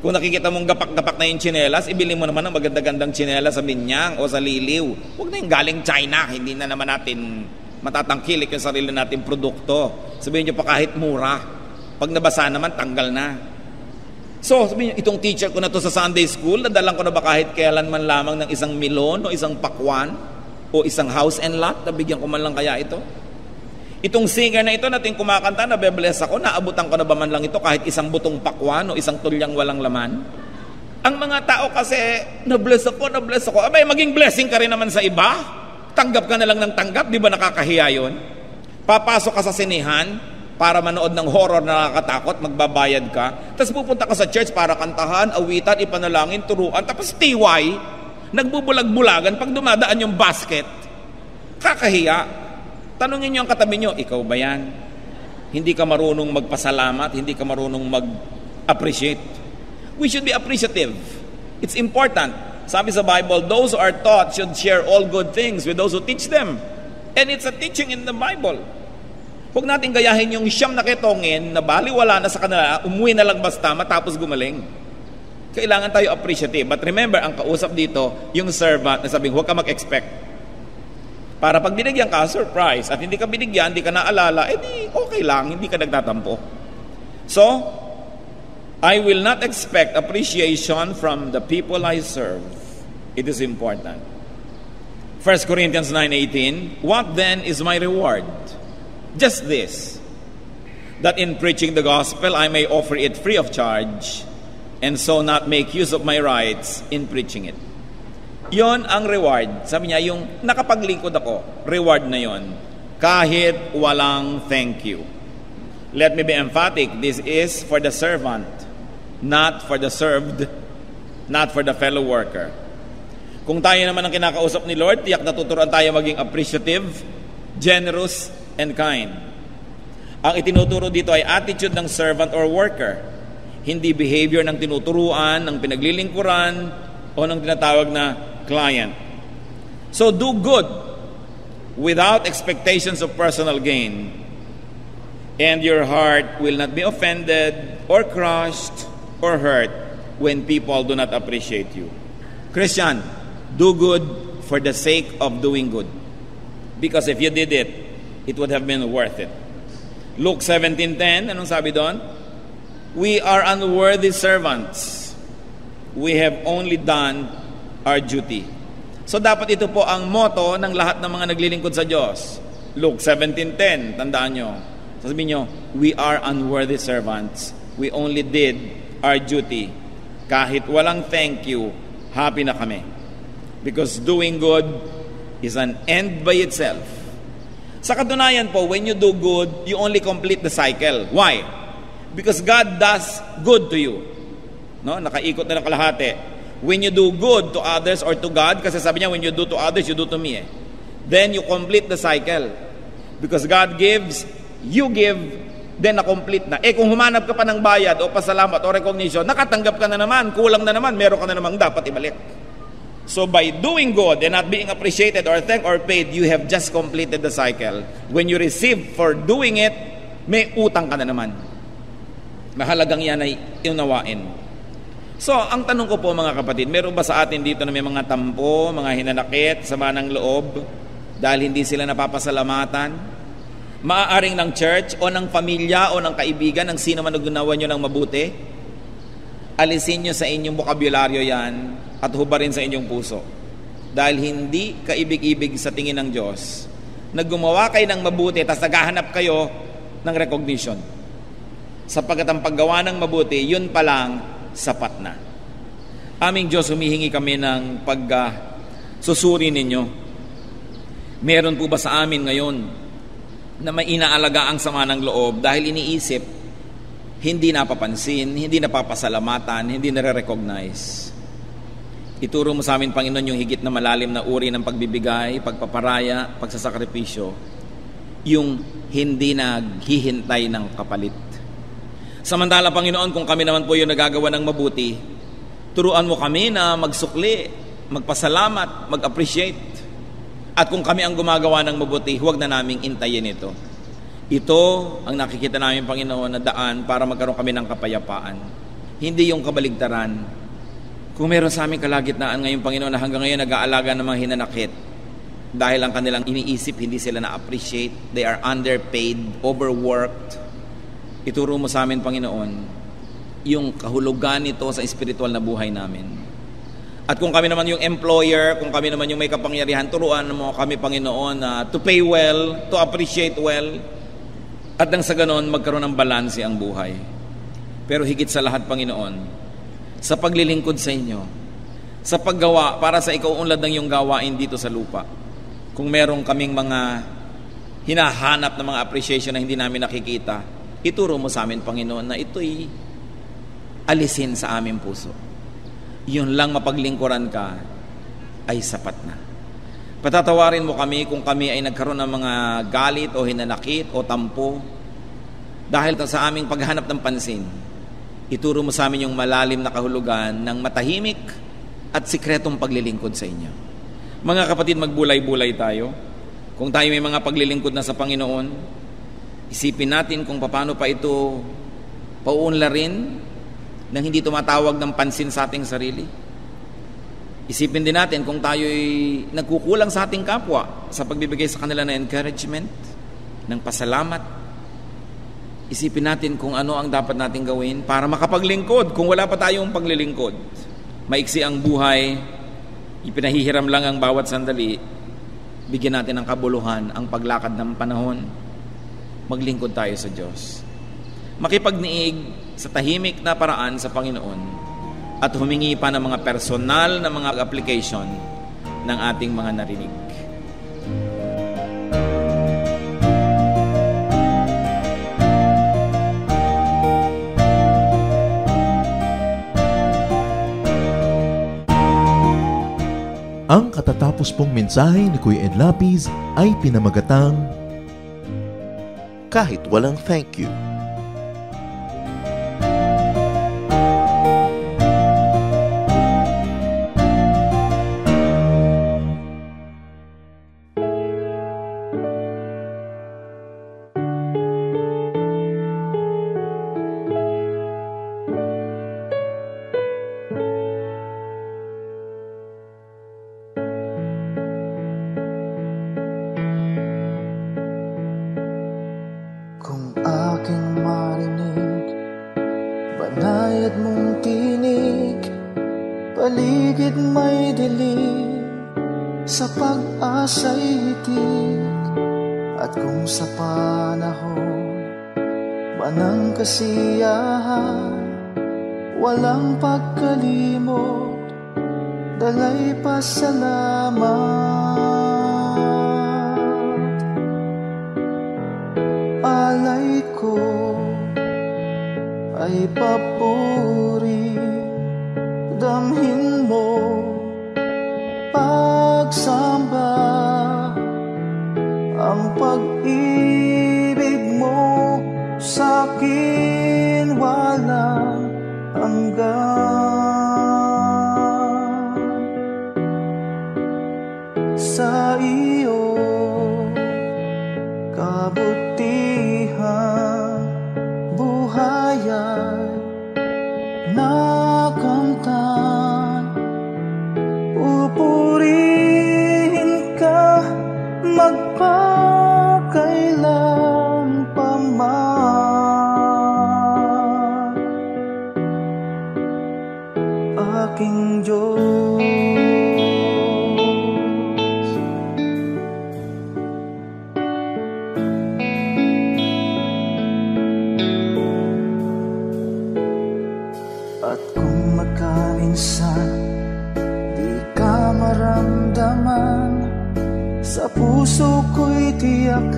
Kung nakikita mong gapak-gapak na yung tsinelas, ibili mo naman ng maganda-gandang tsinelas sa Binyang o sa Liliw. Huwag na yung galing China, hindi na naman natin matatangkilik yung sarili natin produkto. Sabihin nyo pa kahit mura. Pag nabasa naman, tanggal na. So, sabihin nyo, itong teacher ko na to sa Sunday school, nadalang ko na ba kahit kailan man lamang ng isang milon o isang pakwan o isang house and lot, nabigyan ko man lang kaya ito? Itong singer na ito natin kumakanta, nabe-bless ako, naabutan ko na ba man lang ito kahit isang butong pakwan o isang tulyang walang laman? Ang mga tao kasi, na-bless ako, abay, maging blessing ka rin naman sa iba. Tanggap ka na lang ng tanggap, di ba nakakahiya yun? Papasok ka sa sinihan para manood ng horror na nakakatakot, magbabayad ka. Tapos pupunta ka sa church para kantahan, awitan, ipanalangin, turuan. Tapos TY, nagbubulag-bulagan pag dumadaan yung basket. Kakahiya. Tanungin nyo ang katabi nyo, ikaw ba yan? Hindi ka marunong magpasalamat, hindi ka marunong mag-appreciate. We should be appreciative. It's important. Sabi sa Bible, those who are taught should share all good things with those who teach them. And it's a teaching in the Bible. Huwag natin gayahin yung 9 na ketongin na baliwala na sa kanila, umuwi na lang basta matapos gumaling. Kailangan tayo appreciative. But remember, ang kausap dito, yung servant na sabing, huwag ka mag-expect. Para pag binigyan ka, surprise. At hindi ka binigyan, hindi ka naalala, di okay lang, hindi ka nagtatampo. So, I will not expect appreciation from the people I serve. It is important. 1 Corinthians 9:18, what then is my reward? Just this, that in preaching the gospel I may offer it free of charge, and so not make use of my rights in preaching it. Yon ang reward. Sabi niya, yung nakapaglingkod ako, reward na yon. Kahit walang thank you. Let me be emphatic, this is for the servant, not for the served, not for the fellow worker. Kung tayo naman ang kinakausap ni Lord, tiyak natuturuan tayo maging appreciative, generous, and kind. Ang itinuturo dito ay attitude ng servant or worker, hindi behavior ng tinuturuan, ng pinaglilingkuran, o ng tinatawag na client. So do good without expectations of personal gain, and your heart will not be offended or crushed or hurt when people do not appreciate you. Christian, do good for the sake of doing good. Because if you did it, it would have been worth it. Luke 17:10, anong sabi doon? We are unworthy servants. We have only done our duty. So dapat ito po ang motto ng lahat ng mga naglilingkod sa Diyos. Luke 17:10, tandaan nyo. Sabihin nyo, we are unworthy servants. We only did our duty. Kahit walang thank you, happy na kami. Because doing good is an end by itself. Sa katunayan po, when you do good, you only complete the cycle. Why? Because God does good to you. No? Nakaikot na ng kalahati. When you do good to others or to God, kasi sabi niya, when you do to others, you do to me. Then you complete the cycle. Because God gives, you give, then na-complete na. Kung humanap ka pa ng bayad o pasalamat o recognition, nakatanggap ka na naman, kulang na naman, meron ka na namang dapat ibalik. So by doing good and not being appreciated or thanked or paid, you have just completed the cycle. When you receive for doing it, may utang ka na naman. Mahalagang yan ay iunawain. So, ang tanong ko po mga kapatid, meron ba sa atin dito na may mga tampo, mga hinanakit, sama ng loob, dahil hindi sila napapasalamatan? Maaaring ng church o ng pamilya o ng kaibigan, ng sino man naggunawa nyo ng mabuti? Alisin nyo sa inyong bokabularyo yan at hubarin sa inyong puso. Dahil hindi kaibig-ibig sa tingin ng Diyos na gumawa kayo ng mabuti tapos naghahanap kayo ng recognition. Sapagkat ang paggawa ng mabuti, yun pa lang sapat na. Aming Diyos, humihingi kami ng susuri ninyo. Meron po ba sa amin ngayon na may inaalaga ang sama ng loob dahil iniisip, hindi napapansin, hindi napapasalamatan, hindi nare-recognize? Ituro mo sa amin, Panginoon, yung higit na malalim na uri ng pagbibigay, pagpaparaya, pagsasakripisyo, yung hindi naghihintay ng kapalit. Samantala, Panginoon, kung kami naman po yung nagagawa ng mabuti, turuan mo kami na magsukli, magpasalamat, mag-appreciate. At kung kami ang gumagawa ng mabuti, huwag na naming intayin ito. Ito ang nakikita namin, Panginoon, na daan para magkaroon kami ng kapayapaan. Hindi yung kabaligtaran. Kung meron sa aming kalagitnaan ngayon, Panginoon, na hanggang ngayon nag-aalaga ng mga hinanakit dahil ang kanilang iniisip, hindi sila na-appreciate, they are underpaid, overworked. Ituro mo sa amin, Panginoon, yung kahulugan nito sa espiritual na buhay namin. At kung kami naman yung employer, kung kami naman yung may kapangyarihan, turuan mo kami, Panginoon, to pay well, to appreciate well, at nang sa ganon, magkaroon ng balanse ang buhay. Pero higit sa lahat, Panginoon, sa paglilingkod sa inyo, sa paggawa para sa ikaunlad ng iyong gawain dito sa lupa, kung merong kaming mga hinahanap na mga appreciation na hindi namin nakikita, ituro mo sa amin, Panginoon, na ito'y alisin sa aming puso. Yun lang mapaglingkuran ka ay sapat na. Patatawarin mo kami kung kami ay nagkaroon ng mga galit o hinanakit o tampo dahil sa aming paghanap ng pansin. Ituro mo sa amin yung malalim na kahulugan ng matahimik at sikretong paglilingkod sa inyo. Mga kapatid, magbulay-bulay tayo. Kung tayo may mga paglilingkod na sa Panginoon, isipin natin kung paano pa ito pauunlarin nang hindi tumatawag ng pansin sa ating sarili. Isipin din natin kung tayo'y nagkukulang sa ating kapwa sa pagbibigay sa kanila ng encouragement, ng pasalamat. Isipin natin kung ano ang dapat nating gawin para makapaglingkod kung wala pa tayong paglilingkod. Maiksi ang buhay, ipinahihiram lang ang bawat sandali, bigyan natin ng kabuluhan ang paglakad ng panahon. Maglingkod tayo sa Diyos. Makipagniig sa tahimik na paraan sa Panginoon at humingi pa ng mga personal na mga application ng ating mga narinig. Ang katatapos pong mensahe ni Kuya Ed Lapiz ay pinamagatang Kahit Walang Thank You. Kung aking marinig, banayad mong tinig, paligid may dilim, sa pag-asa'y hitig. At kung sa panahon man ng kasiyahan, walang pagkalimot, dalay pasalamat. Alay ko ay papuri, damhin mo pagsamba, ang pag-ibig mo sa'kin walang hanggan. Sa iyo kabutihan, buhay ay nakamtan. Pupurihin ka magpakailan pa man, aking Diyos. At kung magkaminsan di ka maramdaman, sa puso ko'y tiyak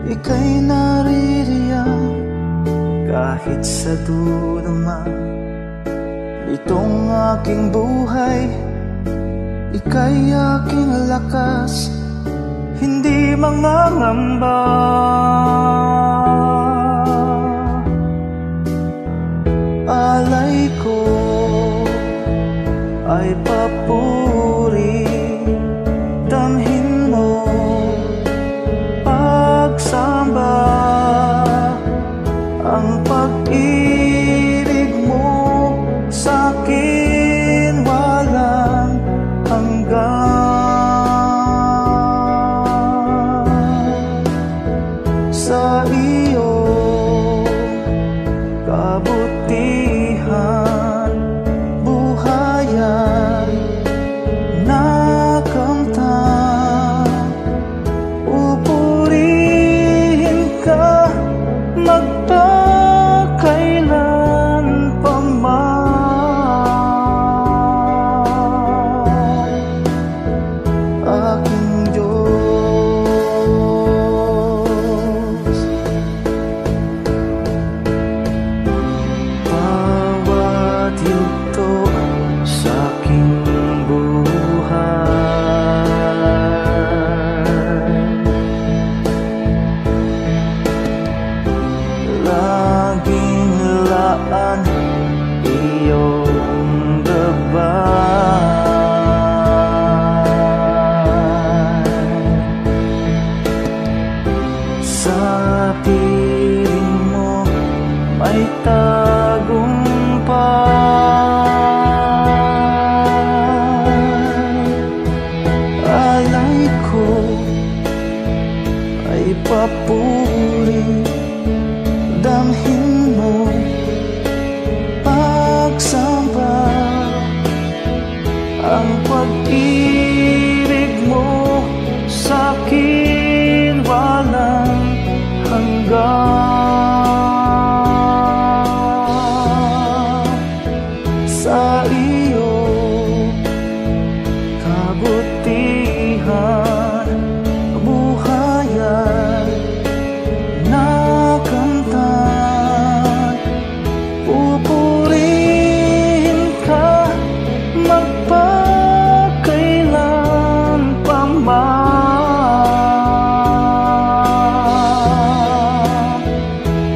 ika'y naririyan. Kahit sa dulo man itong aking buhay, ika'y aking lakas, hindi mangangamba. Alay ko ay papuri, damhin mo pagsamba, ang pag-ibig mo sa'kin walang hanggan. Sa iyo kabutihan, buhay ay nakamtan. Pupurihin ka magpakailan pa man, aking Diyos. Bawat yugto sa aking buhay, laging laan iyong gabay. Sa piling mo may tagumpay. Alay ko ay papuri, damhin mo pagsamba, ang pag-ibig mo sa'kin walang hanggan. Sa iyo kabutihan, buhay ay nakamtan. Pupurihin ka magpakailan pa man,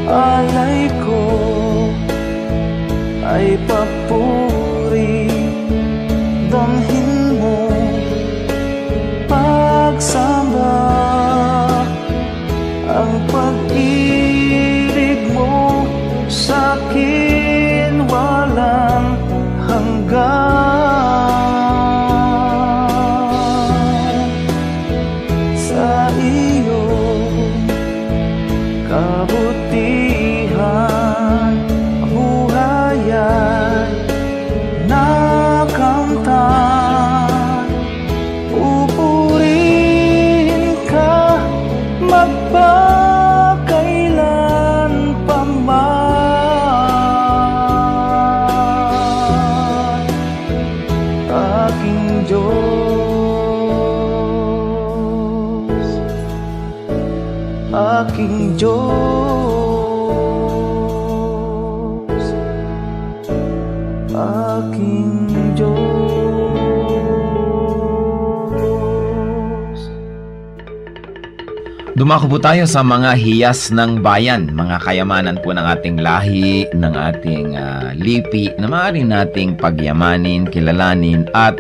alay ko ay papuri, damhin mo pagsamba, ang pag-ibig mo sa'kin walang hanggan. Sa iyo kabutihan, buhay ay nakamtan. Pupurihin ka magpakailan pa man, Dumako po tayo sa mga hiyas ng bayan, mga kayamanan po ng ating lahi, ng ating lipi na maaari nating pagyamanin, kilalanin at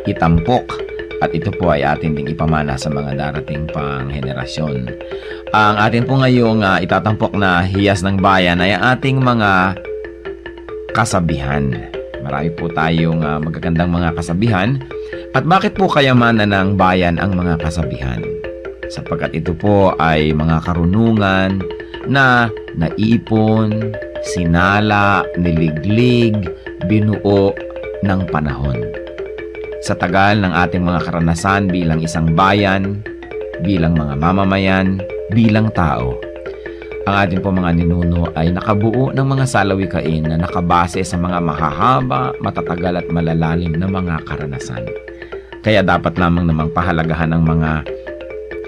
itampok. At ito po ay atin ding ipamana sa mga darating pang henerasyon. Ang atin po ngayong itatampok na hiyas ng bayan ay ang ating mga kasabihan. Marami po tayong magagandang mga kasabihan. At bakit po kayamanan ng bayan ang mga kasabihan? Sapagkat ito po ay mga karunungan na naipon, sinala, niliglig, binuo ng panahon. Sa tagal ng ating mga karanasan bilang isang bayan, bilang mga mamamayan, bilang tao, ang ating po mga ninuno ay nakabuo ng mga salawikain na nakabase sa mga mahahaba, matatagal at malalalim na mga karanasan. Kaya dapat lamang namang pahalagahan ng mga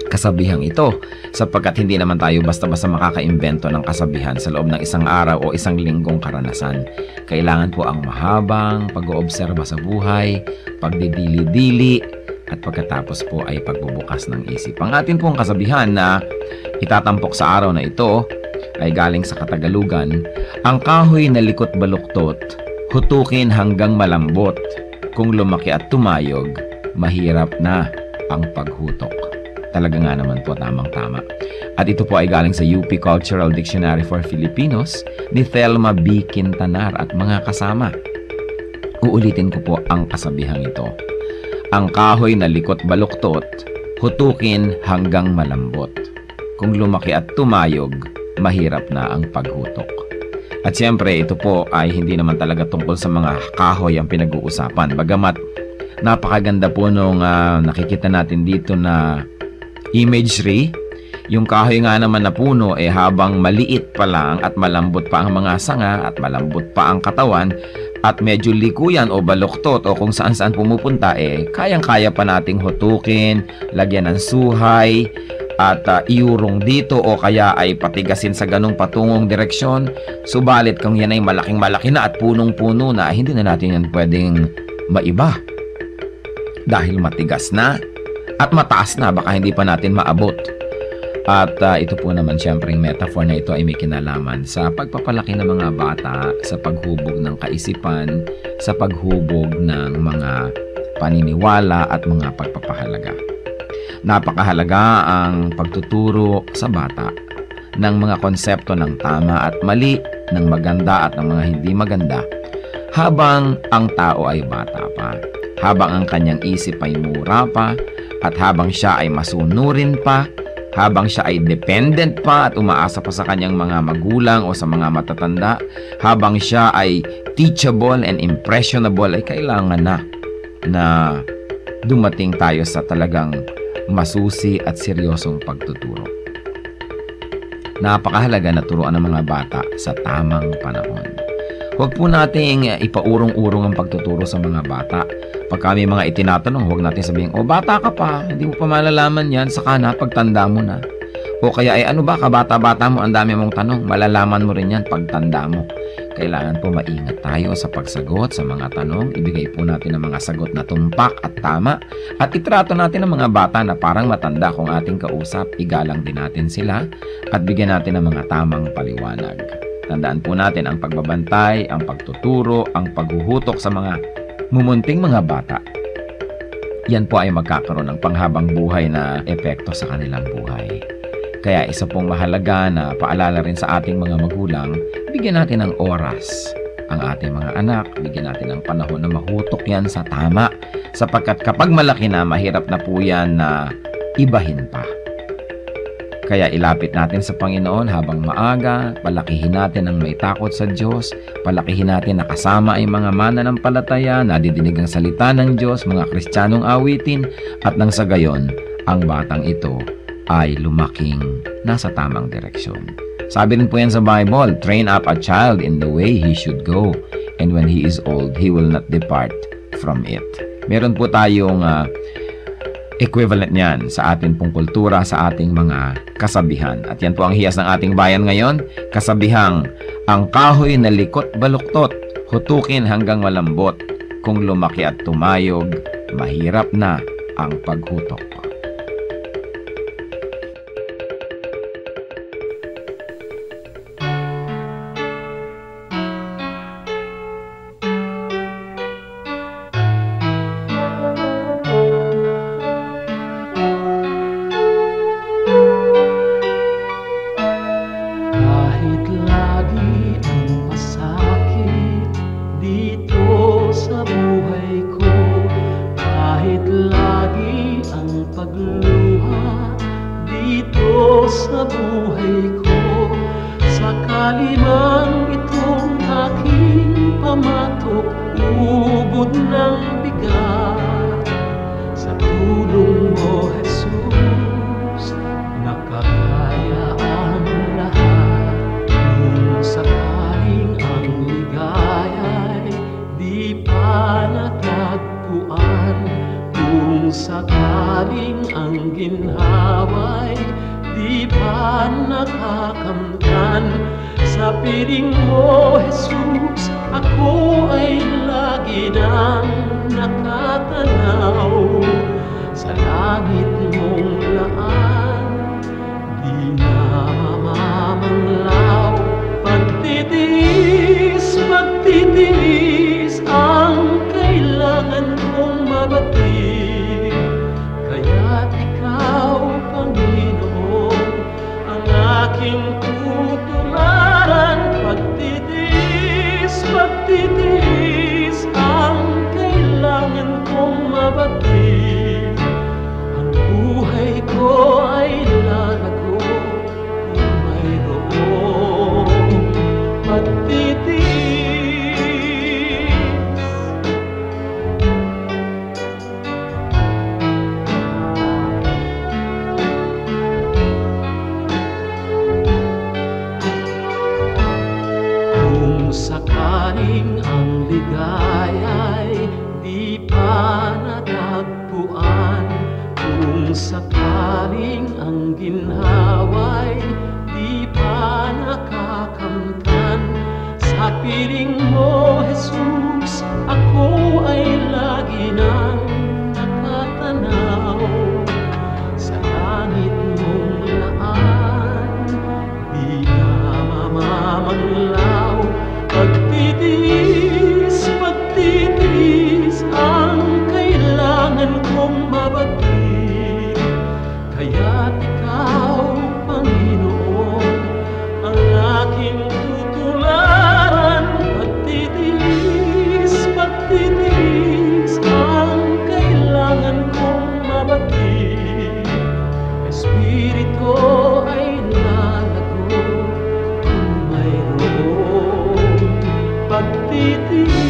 kasabihang ito sapagkat hindi naman tayo basta-basta makakaimbento ng kasabihan sa loob ng isang araw o isang linggong karanasan. Kailangan po ang mahabang pag-oobserba sa buhay, pagdidili-dili at pagkatapos po ay pagbubukas ng isip. Ang atin pong kasabihan na itatampok sa araw na ito ay galing sa Katagalugan. Ang kahoy na likot baluktot, hutukin hanggang malambot. Kung lumaki at tumayog, mahirap na ang paghutok. Talaga nga naman po, tamang-tama. At ito po ay galing sa UP Cultural Dictionary for Filipinos ni Thelma B. Quintanar at mga kasama. Uulitin ko po ang kasabihang ito. Ang kahoy na likot baluktot, hutukin hanggang malambot. Kung lumaki at tumayog, mahirap na ang paghutok. At siyempre, ito po ay hindi naman talaga tungkol sa mga kahoy ang pinag-uusapan. Bagamat napakaganda po nung nakikita natin dito na imagery, yung kahoy nga naman na puno habang maliit pa lang at malambot pa ang mga sanga at malambot pa ang katawan at medyo likuyan o baluktot o kung saan-saan pumupunta kayang-kaya pa nating hutukin, lagyan ng suhay at iurong dito o kaya ay patigasin sa ganong patungong direksyon. Subalit kung yan ay malaking-malaki na at punong-puno na, hindi na natin yan pwedeng maiba dahil matigas na at mataas na, baka hindi pa natin maabot. At ito po naman siyempre yung metaphor na ito ay may kinalaman sa pagpapalaki ng mga bata, sa paghubog ng kaisipan, sa paghubog ng mga paniniwala at mga pagpapahalaga. Napakahalaga ang pagtuturo sa bata ng mga konsepto ng tama at mali, ng maganda at ng mga hindi maganda, habang ang tao ay bata pa, habang ang kanyang isip ay mura pa, at habang siya ay masunurin pa, habang siya ay dependent pa at umaasa pa sa kanyang mga magulang o sa mga matatanda, habang siya ay teachable and impressionable, ay kailangan na dumating tayo sa talagang masusi at seryosong pagtuturo. Napakahalaga na turuan ng mga bata sa tamang panahon. Huwag po nating ipaurong-urong ang pagtuturo sa mga bata. Pag kami mga itinatanong, huwag natin sabihin, bata ka pa, hindi mo pa malalaman yan, saka na, pagtanda mo na. O kaya, ano ba, kabata-bata mo, ang dami mong tanong, malalaman mo rin yan pagtanda mo. Kailangan po maingat tayo sa pagsagot sa mga tanong, ibigay po natin ang mga sagot na tumpak at tama, at itrato natin ang mga bata na parang matanda kung ating kausap, igalang din natin sila, at bigyan natin ng mga tamang paliwanag. Tandaan po natin ang pagbabantay, ang pagtuturo, ang paghuhutok sa mga mumunting mga bata. Yan po ay magkakaroon ng panghabang buhay na epekto sa kanilang buhay. Kaya isa pong mahalaga na paalala rin sa ating mga magulang, bigyan natin ng oras ang ating mga anak, bigyan natin ng panahon na mahutok yan sa tama, sapagkat kapag malaki na, mahirap na po yan na ibahin pa. Kaya ilapit natin sa Panginoon habang maaga, palakihin natin ang may takot sa Diyos, palakihin natin na kasama ay mga mananampalataya, nadidinig ang salita ng Diyos, mga Kristiyanong awitin, at nang sa gayon, ang batang ito ay lumaking nasa tamang direksyon. Sabi rin po yan sa Bible, train up a child in the way he should go, and when he is old, he will not depart from it. Meron po tayong equivalent niyan sa ating pong kultura, sa ating mga kasabihan. At yan po ang hiyas ng ating bayan ngayon, kasabihang, ang kahoy na likot baluktot, hutukin hanggang malambot, kung lumaki at tumayog, mahirap na ang paghutok. Kahit lagi ang masakit dito sa buhay ko, kahit lagi ang pagluha dito sa buhay ko, sakali man itong aking pamatok, ubod ng bigat, sa tulong mo, Jesus, nakakaya ang lahat. Kung sakaling ang ligaya'y di pa natagpuan, kung sakaling ang ginhawa'y di pa nakakamtan, sa piling mo, Jesus, ako ay lagi nang nakatanaw sa langit mong laan, di na mamamanglaw. Pagtitiis ang kailangan kong mabatid, kaya't ikaw, Panginoon, ang aking tutularan. Pagtitiis ang kailangan kong mabatid, ang buhay ko ay lalago kung mayroong pagtitiis. Kung sakaling ang ligaya'y di pa natagpuan, kung sakaling ang ginhawa'y di pa nakakamtan, sa piling mo, Jesus, ako ay lagi nang nakatanaw sa langit mong laan, di na mamamanglaw. Pagtitiis ang kailangan kong mabatid, kaya't ikaw, Panginoon, ang aking tutularan. Pagtitiis ang kailangan kong mabatid, Espiritu ay lalago kung mayroong pagtitiis.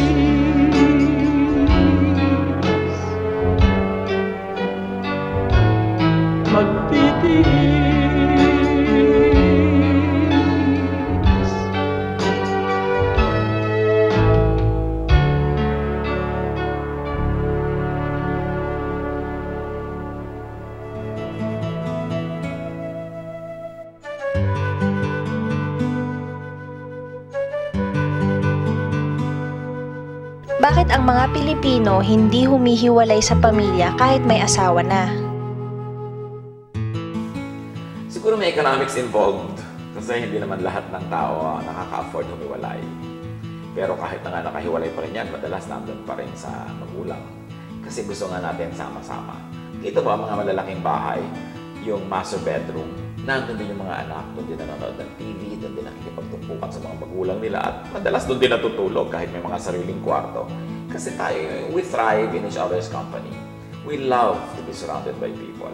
Bakit ang mga Pilipino hindi humihiwalay sa pamilya kahit may asawa na? Siguro may economics involved kasi hindi naman lahat ng tao nakaka-afford humiwalay. Pero kahit na nga nakahiwalay pa rin yan, madalas nandun pa rin sa magulang. Kasi gusto nga natin sama-sama. Ito ba mga malalaking bahay, yung master bedroom, nandun din yung mga anak, doon din nanonood ng TV, doon din nakikipagtumpukan sa mga magulang nila at madalas doon din natutulog kahit may mga sariling kwarto. Kasi tayo, we thrive in each other's company. We love to be surrounded by people.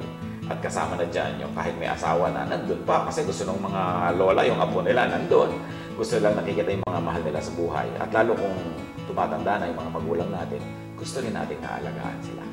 At kasama na dyan yung kahit may asawa na nandun pa kasi gusto ng mga lola, yung apo nila nandun. Gusto lang nakikita yung mga mahal nila sa buhay. At lalo kung tumatanda na yung mga magulang natin, gusto rin natin naalagaan sila.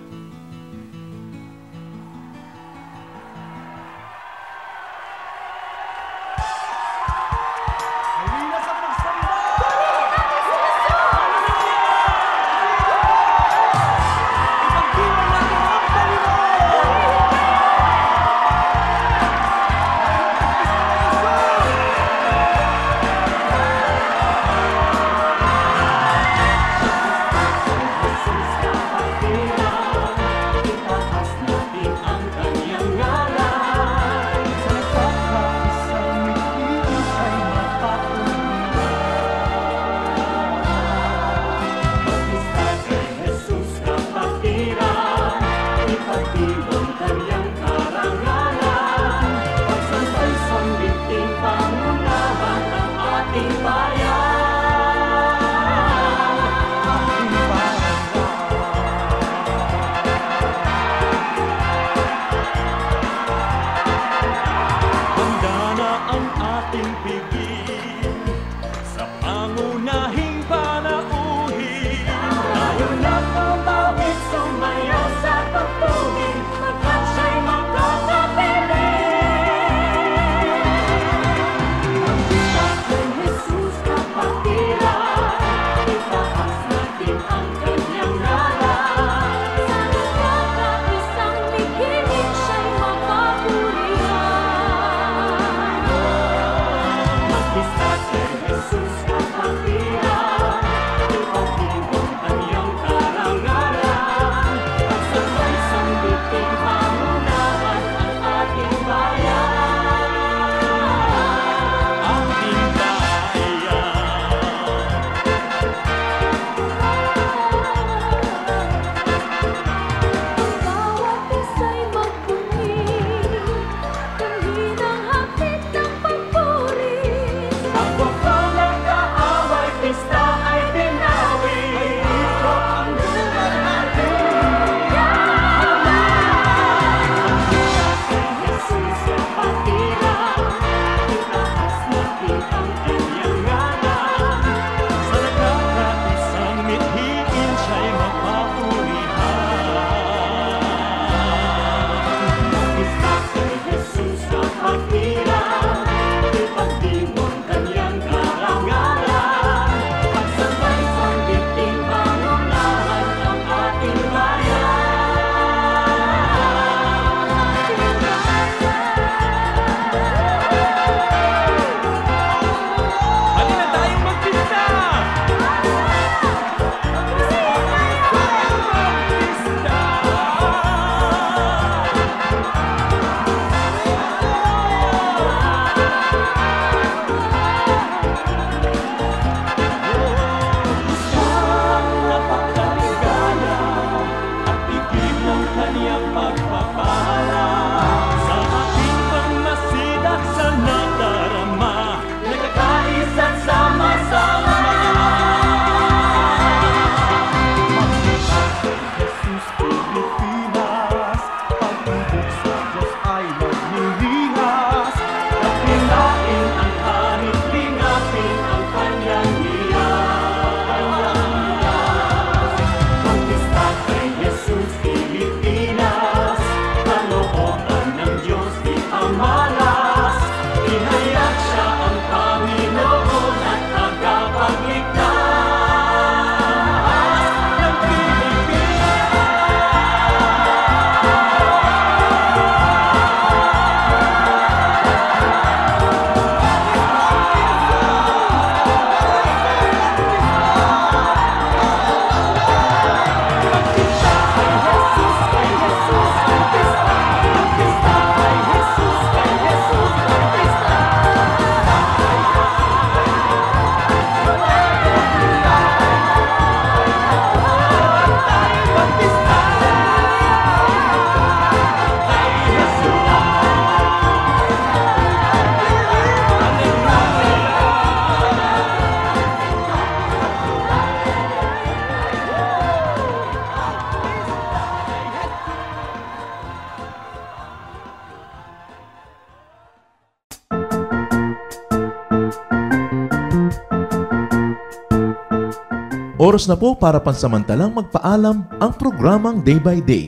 Oras na po para pansamantalang magpaalam ang programang Day by Day.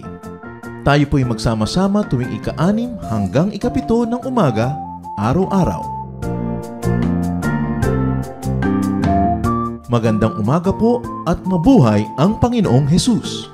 Tayo po'y magsama-sama tuwing ika-6 hanggang ika-7 ng umaga, araw-araw. Magandang umaga po at mabuhay ang Panginoong Hesus!